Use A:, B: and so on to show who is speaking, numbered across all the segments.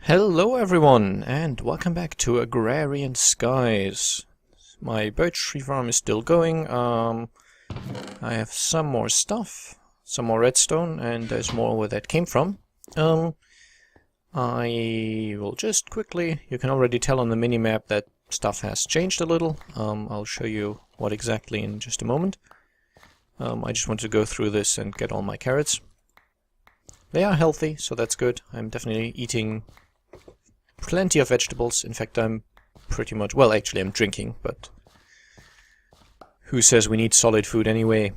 A: Hello everyone, and welcome back to Agrarian Skies. My birch tree farm is still going. I have some more stuff, some more redstone, and there's more where that came from. I will just quickly, you can already tell on the minimap that stuff has changed a little. I'll show you what exactly in just a moment. I just want to go through this and get all my carrots. They are healthy, so that's good. I'm definitely eating plenty of vegetables. In fact, I'm pretty much... well, actually, I'm drinking, but who says we need solid food anyway?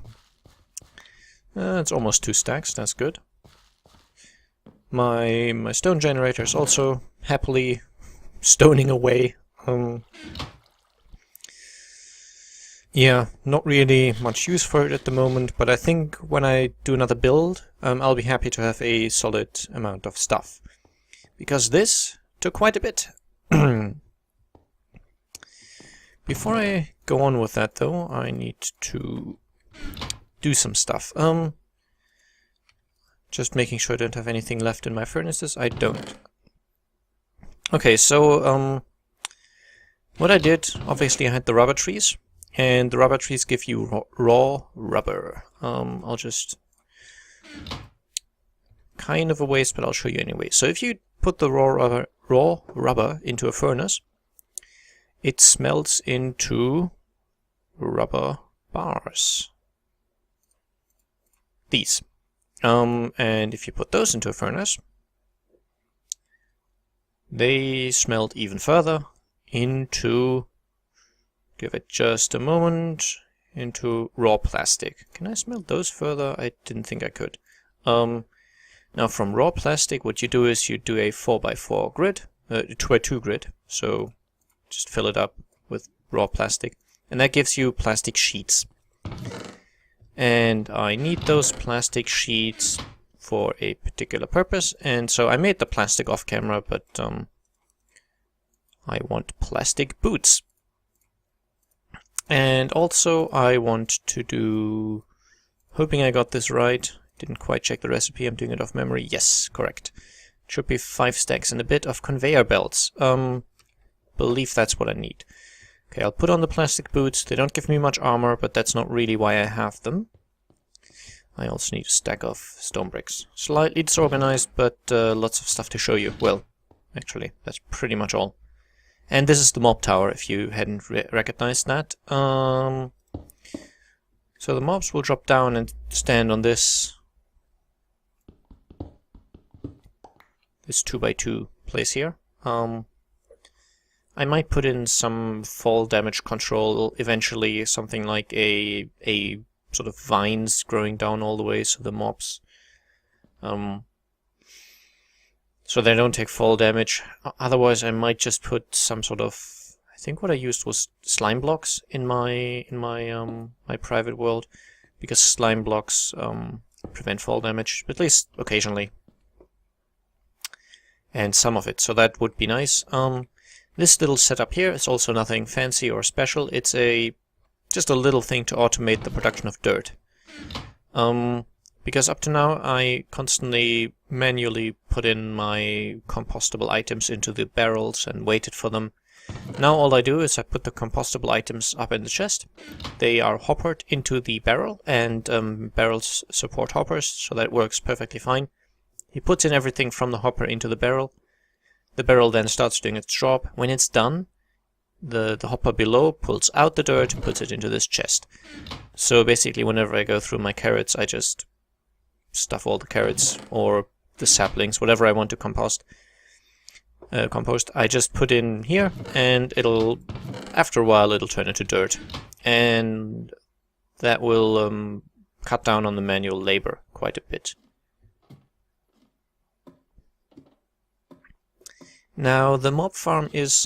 A: It's almost 2 stacks, that's good. My stone generator is also happily stoning away. Yeah, not really much use for it at the moment, but I think when I do another build, I'll be happy to have a solid amount of stuff. Because this took quite a bit. Before I go on with that though, I need to do some stuff. Just making sure I don't have anything left in my furnaces. I don't. Okay, so what I did, obviously I had the rubber trees, and the rubber trees give you raw rubber. I'll just... kind of a waste, but I'll show you anyway. So if you put the raw rubber into a furnace, it smelts into rubber bars. These. And if you put those into a furnace, they smelt even further into, give it just a moment, into raw plastic. Can I smelt those further? I didn't think I could. Now from raw plastic, what you do is you do a 4x4 grid, 2x2 grid, so just fill it up with raw plastic, and that gives you plastic sheets. And I need those plastic sheets for a particular purpose, and so I made the plastic off camera, but I want plastic boots. And also I want to do, hoping I got this right, didn't quite check the recipe, I'm doing it off memory. Yes, correct. It should be 5 stacks and a bit of conveyor belts. Believe that's what I need. Okay, I'll put on the plastic boots. They don't give me much armor, but that's not really why I have them. I also need a stack of stone bricks. Slightly disorganized, but lots of stuff to show you. Well, actually, that's pretty much all. And this is the mob tower, if you hadn't recognized that. So the mobs will drop down and stand on this 2x2 place here. I might put in some fall damage control eventually, something like a sort of vines growing down all the way, so the mobs, so they don't take fall damage. Otherwise, I might just put some sort of, I think what I used was slime blocks in my my private world, because slime blocks prevent fall damage, at least occasionally. And some of it, so that would be nice. This little setup here is also nothing fancy or special. It's just a little thing to automate the production of dirt. Because up to now I constantly manually put in my compostable items into the barrels and waited for them. Now all I do is I put the compostable items up in the chest. They are hoppered into the barrel, and barrels support hoppers, so that works perfectly fine. He puts in everything from the hopper into the barrel. The barrel then starts doing its job. When it's done, the hopper below pulls out the dirt and puts it into this chest. So basically whenever I go through my carrots, I just stuff all the carrots or the saplings, whatever I want to compost, I just put in here, and it'll, after a while, it'll turn into dirt. And that will cut down on the manual labor quite a bit. Now, the mob farm is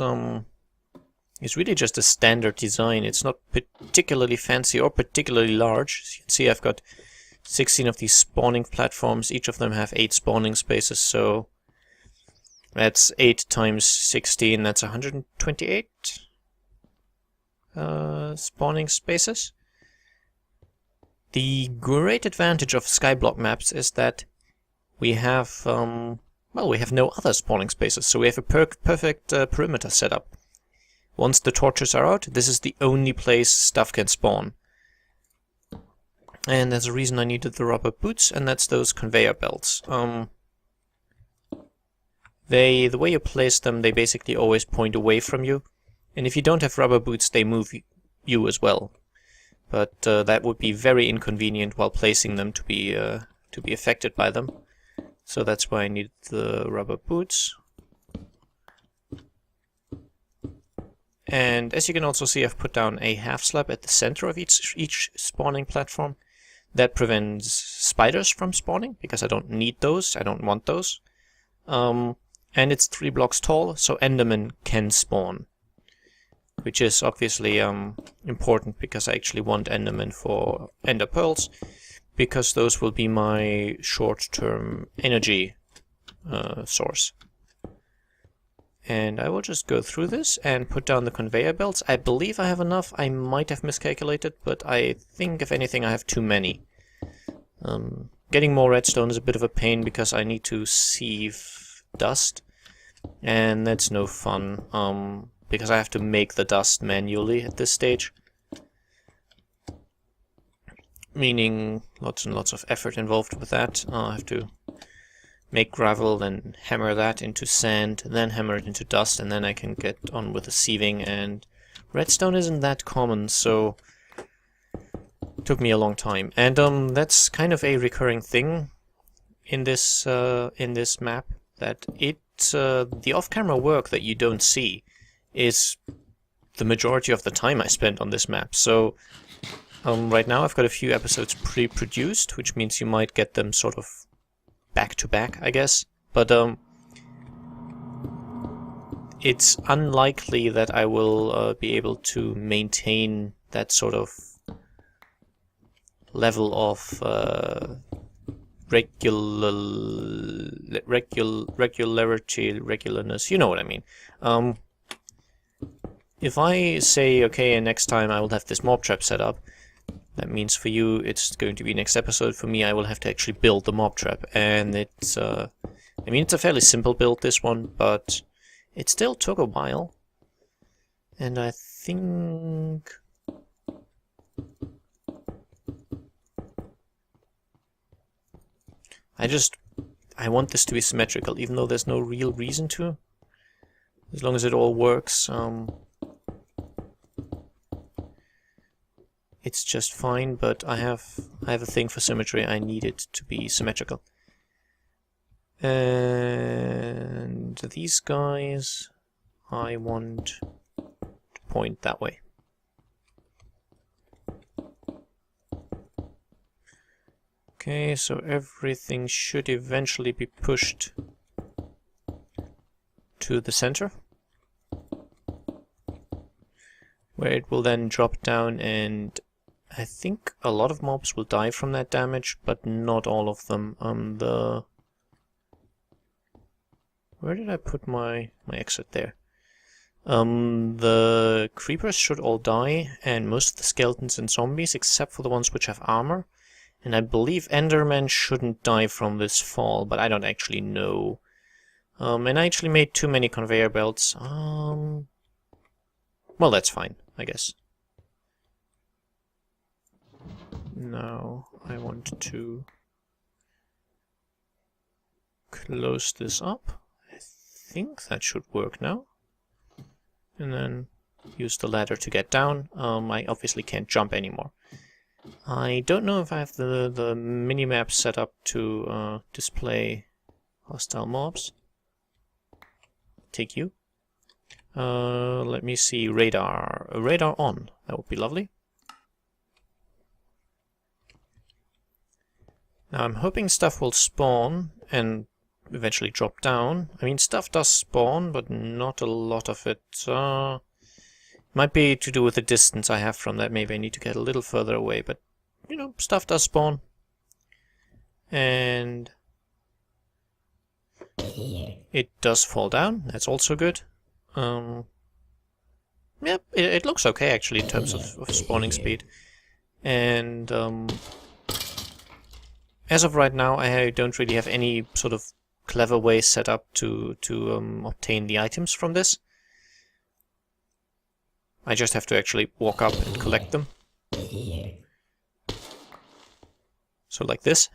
A: really just a standard design. It's not particularly fancy or particularly large. As you can see, I've got 16 of these spawning platforms. Each of them have 8 spawning spaces, so that's 8 times 16, that's 128 spawning spaces. The great advantage of skyblock maps is that we have well, we have no other spawning spaces, so we have a perfect perimeter set up. Once the torches are out, this is the only place stuff can spawn. And there's a reason I needed the rubber boots, and that's those conveyor belts. The way you place them, they basically always point away from you. And if you don't have rubber boots, they move you as well. But that would be very inconvenient while placing them to be affected by them. So that's why I need the rubber boots. And as you can also see, I've put down a half slab at the center of each spawning platform. That prevents spiders from spawning, because I don't need those, I don't want those. And it's 3 blocks tall, so Endermen can spawn. Which is obviously important, because I actually want Endermen for Ender Pearls, because those will be my short-term energy source. And I will just go through this and put down the conveyor belts. I believe I have enough. I might have miscalculated, but I think, if anything, I have too many. Getting more redstone is a bit of a pain, because I need to sieve dust. And that's no fun, because I have to make the dust manually at this stage. Meaning lots and lots of effort involved with that. I have to make gravel and hammer that into sand, then hammer it into dust, and then I can get on with the sieving. And redstone isn't that common, so it took me a long time. And that's kind of a recurring thing in this map, that the off-camera work that you don't see is the majority of the time I spent on this map. So right now I've got a few episodes pre-produced, which means you might get them sort of back to back, I guess. But it's unlikely that I will be able to maintain that sort of level of regularness. You know what I mean. If I say, okay, next time I will have this mob trap set up, that means for you it's going to be next episode. For me, I will have to actually build the mob trap, and it's I mean, it's a fairly simple build, this one, but it still took a while. And I think I want this to be symmetrical, even though there's no real reason to. As long as it all works, it's just fine. But I have a thing for symmetry. I need it to be symmetrical. And these guys, I want to point that way. Okay, so everything should eventually be pushed to the center, where it will then drop down, and I think a lot of mobs will die from that damage, but not all of them. Where did I put my exit there? The creepers should all die, and most of the skeletons and zombies, except for the ones which have armor. And I believe Endermen shouldn't die from this fall, but I don't actually know. And I actually made too many conveyor belts. Well, that's fine, I guess. Now I want to close this up. I think that should work now. And then use the ladder to get down. I obviously can't jump anymore. I don't know if I have the minimap set up to display hostile mobs. Take you. Let me see, radar. Radar on. That would be lovely. Now I'm hoping stuff will spawn and eventually drop down. I mean, stuff does spawn, but not a lot of it. Might be to do with the distance I have from that. Maybe I need to get a little further away, but, you know, stuff does spawn. And it does fall down. That's also good. Yep, it looks okay, actually, in terms of spawning speed. And as of right now, I don't really have any sort of clever way set up to obtain the items from this. I just have to actually walk up and collect them. So like this.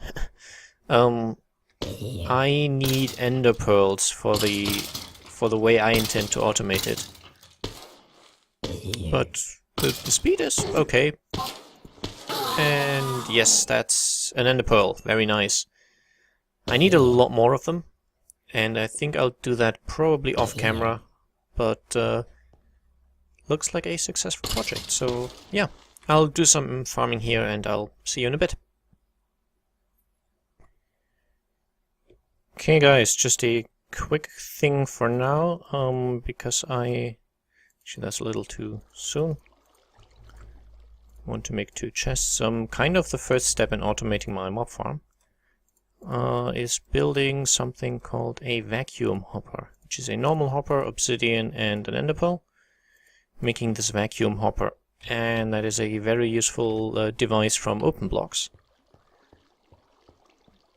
A: I need ender pearls for the way I intend to automate it. But the speed is okay. And yes, that's an ender pearl. Very nice. I need a lot more of them. And I think I'll do that probably off camera. But looks like a successful project. So yeah, I'll do some farming here and I'll see you in a bit. Okay guys, just a quick thing for now, because actually that's a little too soon. I want to make 2 chests. Kind of the first step in automating my mob farm is building something called a vacuum hopper, which is a normal hopper, obsidian and an ender pearl, making this vacuum hopper, and that is a very useful device from OpenBlocks.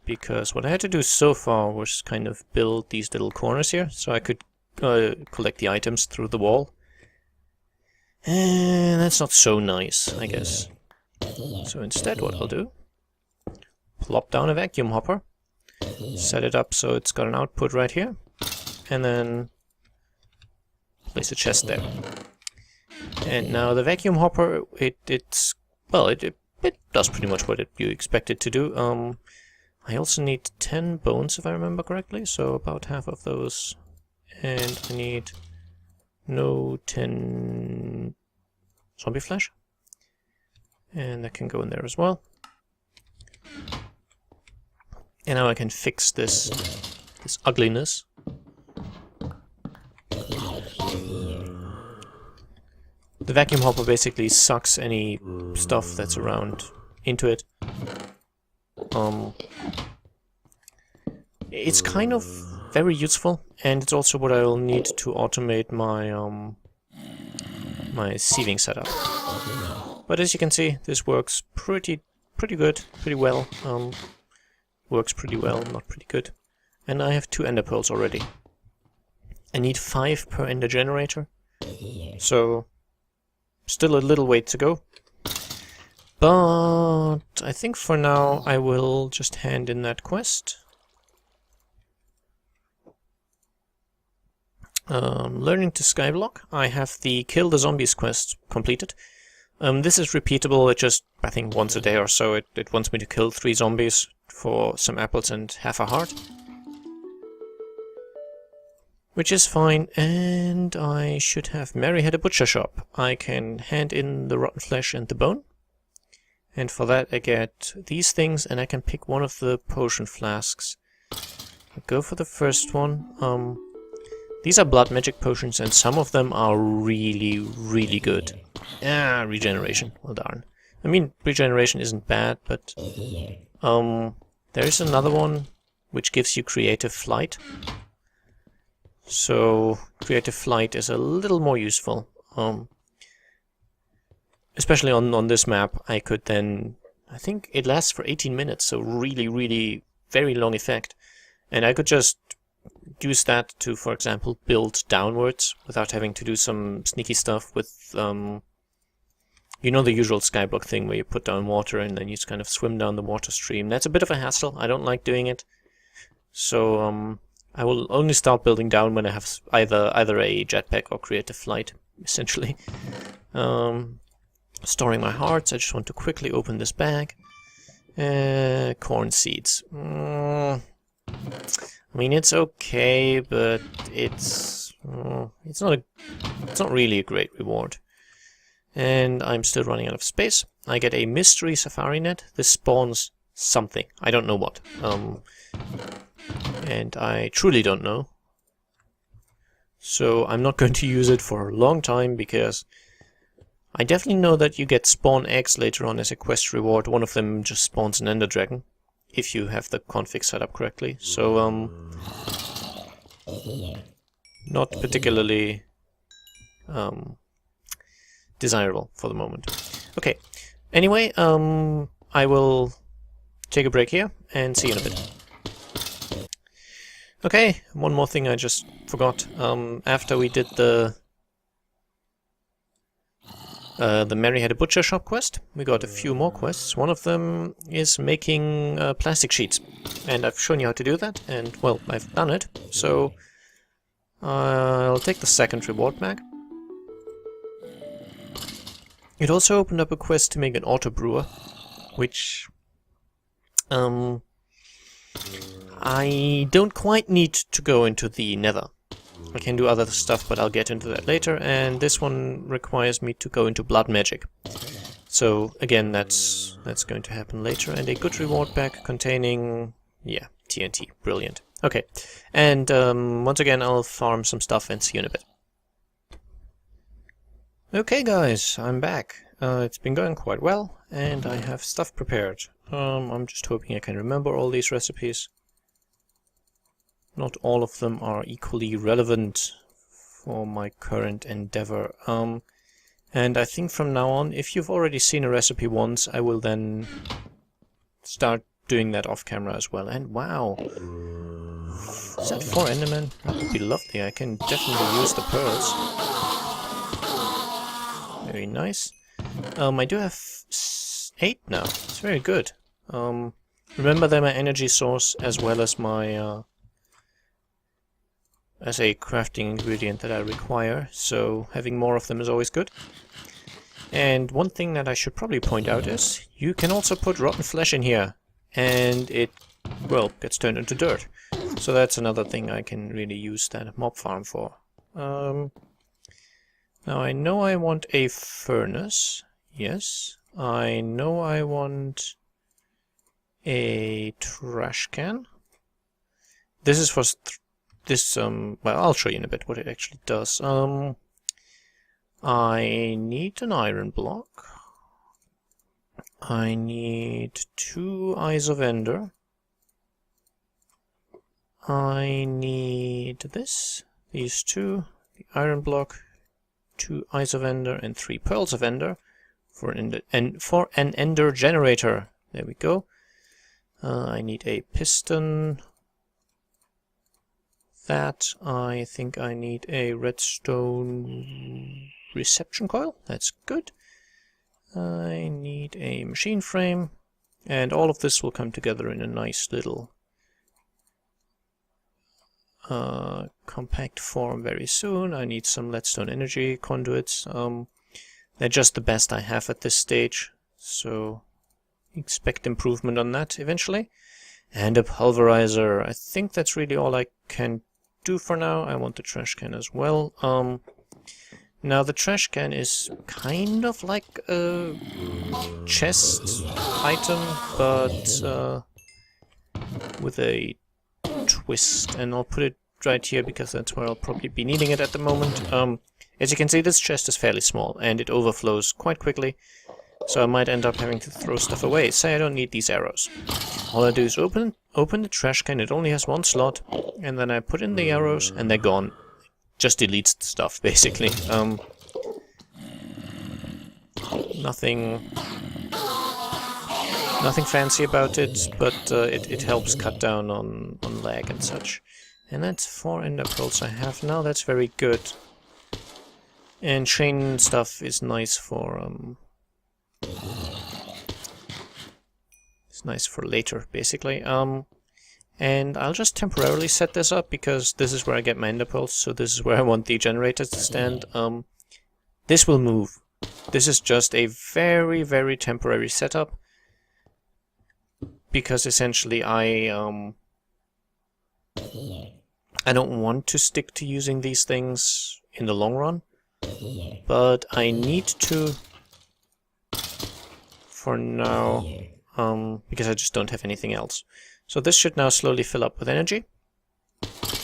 A: Because what I had to do so far was kind of build these little corners here, so I could collect the items through the wall. And that's not so nice, I guess. So instead what I'll do, plop down a vacuum hopper, set it up so it's got an output right here, and then place a chest there. And now the vacuum hopper, it does pretty much what you expect it to do. I also need 10 bones, if I remember correctly, so about half of those. And I need 10 zombie flesh. And that can go in there as well. And now I can fix this ugliness. The vacuum hopper basically sucks any stuff that's around into it. It's kind of very useful, and it's also what I will need to automate my my sieving setup. But as you can see, this works pretty good, pretty well. Works pretty well, not pretty good. And I have 2 ender pearls already. I need 5 per ender generator, so still a little way to go. But I think for now I will just hand in that quest. Learning to skyblock. I have the kill the zombies quest completed. This is repeatable. It just, I think once a day or so, it wants me to kill 3 zombies for some apples and half a heart. Which is fine, and I should have Mary had a butcher shop. I can hand in the rotten flesh and the bone. And for that I get these things, and I can pick one of the potion flasks. I'll go for the first one. These are blood magic potions, and some of them are really good. Ah, regeneration. Well darn. I mean, regeneration isn't bad, but there is another one which gives you creative flight. So creative flight is a little more useful. Especially on this map, I could then, I think it lasts for 18 minutes, so really very long effect. And I could just use that to, for example, build downwards without having to do some sneaky stuff with, you know, the usual skyblock thing where you put down water and then you just kind of swim down the water stream. That's a bit of a hassle. I don't like doing it. So I will only start building down when I have either a jetpack or creative flight, essentially. Storing my hearts. I just want to quickly open this bag. Corn seeds. I mean, it's okay, but it's not really a great reward. And I'm still running out of space. I get a mystery safari net. This spawns something. I don't know what. And I truly don't know. So I'm not going to use it for a long time, because I definitely know that you get spawn eggs later on as a quest reward. One of them just spawns an ender dragon, if you have the config set up correctly. So, not particularly desirable for the moment. Okay, anyway, I will take a break here and see you in a bit. Okay, one more thing I just forgot. After we did the Mary Had a Butcher Shop quest, we got a few more quests. One of them is making plastic sheets. And I've shown you how to do that, and, well, I've done it. So, I'll take the second reward back. It also opened up a quest to make an auto brewer, which I don't quite need to go into the nether. I can do other stuff, but I'll get into that later, and this one requires me to go into blood magic. So again, that's going to happen later, and a good reward pack containing, yeah, TNT. Brilliant. Okay, and once again I'll farm some stuff and see you in a bit. Okay guys, I'm back. It's been going quite well, and I have stuff prepared. I'm just hoping I can remember all these recipes. Not all of them are equally relevant for my current endeavor. And I think from now on, if you've already seen a recipe once, I will then start doing that off camera as well. And wow! Is that 4 Endermen? That would be lovely. I can definitely use the pearls. Very nice. I do have 8 now. It's very good. Remember they're my energy source as well as my as a crafting ingredient that I require, so having more of them is always good. And one thing that I should probably point out is you can also put rotten flesh in here, and it, well, gets turned into dirt. So that's another thing I can really use that mob farm for. Now I know I want a furnace. Yes. I know I want a trash can. This is for this, well, I'll show you in a bit what it actually does. I need an iron block. I need 2 Eyes of Ender. I need these 2, the iron block, 2 Eyes of Ender, and 3 Pearls of Ender for an Ender generator. There we go. I need a piston. That, I think I need a redstone reception coil. That's good. I need a machine frame, and all of this will come together in a nice little compact form very soon. I need some leadstone energy conduits. They're just the best I have at this stage, so expect improvement on that eventually. And a pulverizer. I think that's really all I can do for now. I want the trash can as well. Now the trash can is kind of like a chest item, but with a twist, and I'll put it right here because that's where I'll probably be needing it at the moment. As you can see, this chest is fairly small and it overflows quite quickly, so I might end up having to throw stuff away. Say I don't need these arrows. All I do is open the trash can. It only has 1 slot, and then I put in the arrows and they're gone. Just deletes the stuff basically. Nothing fancy about it, but it helps cut down on lag and such. And that's 4 ender pearls I have now. That's very good. And chain stuff is nice for it's nice for later, basically. And I'll just temporarily set this up because this is where I get my ender pearls, so this is where I want the generators to stand. This will move. This is just a very, very temporary setup, because essentially I don't want to stick to using these things in the long run, but I need to for now, because I just don't have anything else. So this should now slowly fill up with energy.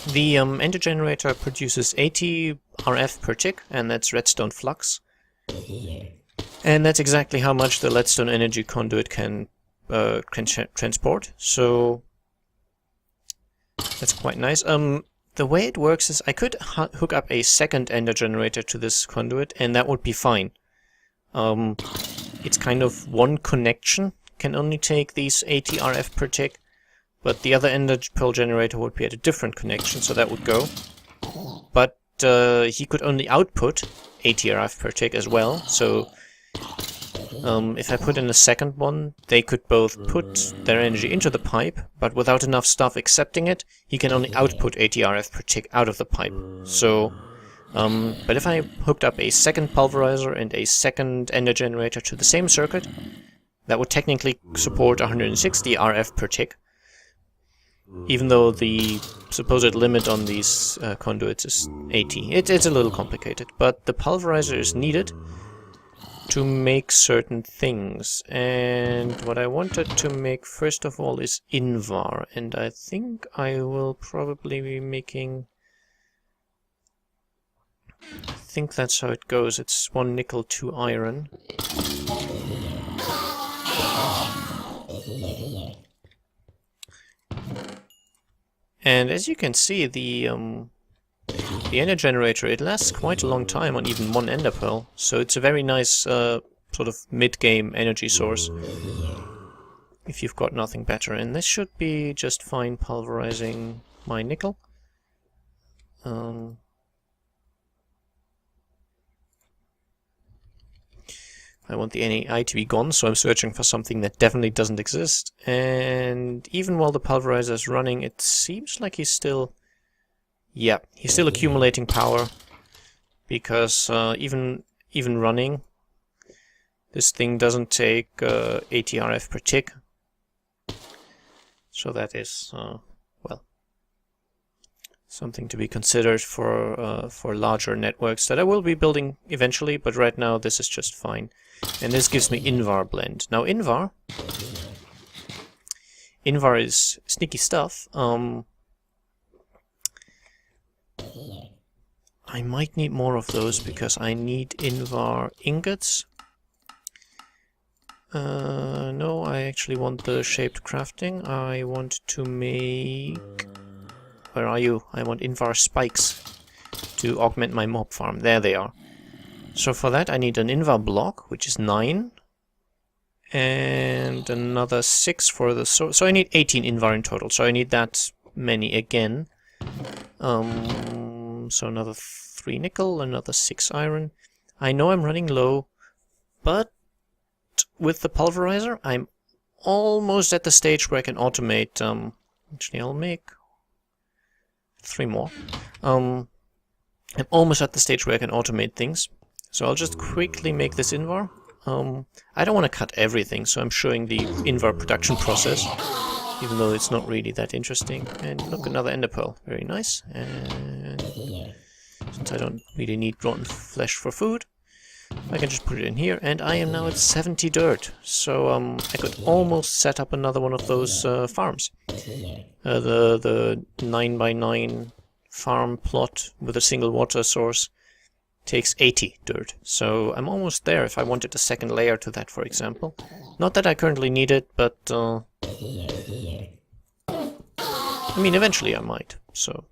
A: The ender generator produces 80 RF per tick, and that's redstone flux. And that's exactly how much the leadstone energy conduit can transport, so that's quite nice. The way it works is I could hook up a second ender generator to this conduit, and that would be fine. It's kind of one connection, can only take these 80 RF per tick, but the other ender pearl generator would be at a different connection, so that would go. But he could only output 80 RF per tick as well, so if I put in a second one, they could both put their energy into the pipe, but without enough stuff accepting it, he can only output 80 RF per tick out of the pipe. So, but if I hooked up a second pulverizer and a second ender generator to the same circuit, that would technically support 160 RF per tick, even though the supposed limit on these conduits is 80. It's a little complicated, but the pulverizer is needed to make certain things. And what I wanted to make first of all is Invar, and I think I will probably be making... I think that's how it goes. It's 1 nickel, 2 iron. And as you can see, the ender generator, it lasts quite a long time on even 1 ender pearl, so it's a very nice sort of mid-game energy source if you've got nothing better. And this should be just fine pulverizing my nickel. I want the NAI to be gone, so I'm searching for something that definitely doesn't exist. And even while the pulverizer is running, it seems like he's still... Yeah, he's still accumulating power, because even running, this thing doesn't take 80 RF per tick. So that is, well, something to be considered for larger networks that I will be building eventually, but right now this is just fine. And this gives me Invar blend. Now Invar is sneaky stuff. I might need more of those because I need Invar ingots. No, I actually want the shaped crafting. I want to make... Where are you? I want Invar spikes to augment my mob farm. There they are. So for that I need an Invar block, which is 9. And another 6 for the... So I need 18 Invar in total. So I need that many again. So another 3 nickel, another 6 iron. I know I'm running low, but with the pulverizer I'm almost at the stage where I can automate. Actually, I'll make 3 more. I'm almost at the stage where I can automate things. So I'll just quickly make this Invar. I don't want to cut everything, so I'm showing the Invar production process, even though it's not really that interesting. And look, another ender pearl. Very nice. And since I don't really need rotten flesh for food, I can just put it in here, and I am now at 70 dirt. So I could almost set up another one of those farms. The 9x9 farm plot with a single water source takes 80 dirt. So I'm almost there if I wanted a second layer to that, for example. Not that I currently need it, but I mean, eventually I might. So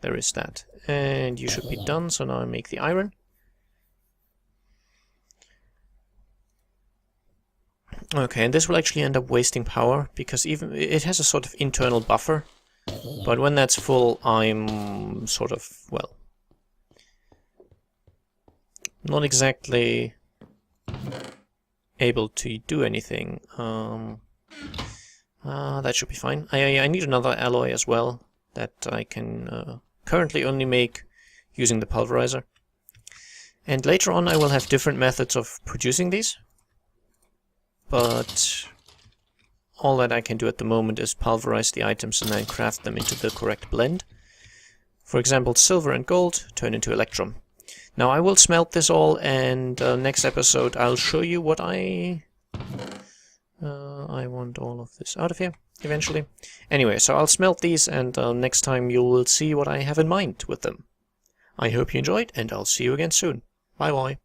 A: there is that. And you should be done, so now I make the iron. Okay, and this will actually end up wasting power, because even it has a sort of internal buffer. But when that's full, I'm sort of, well, not exactly able to do anything. That should be fine. I need another alloy as well that I can currently only make using the pulverizer. And later on I will have different methods of producing these. But all that I can do at the moment is pulverize the items and then craft them into the correct blend. For example, silver and gold turn into electrum. Now I will smelt this all, and next episode I'll show you what I want all of this out of here eventually. Anyway, so I'll smelt these, and next time you will see what I have in mind with them. I hope you enjoyed, and I'll see you again soon. Bye bye.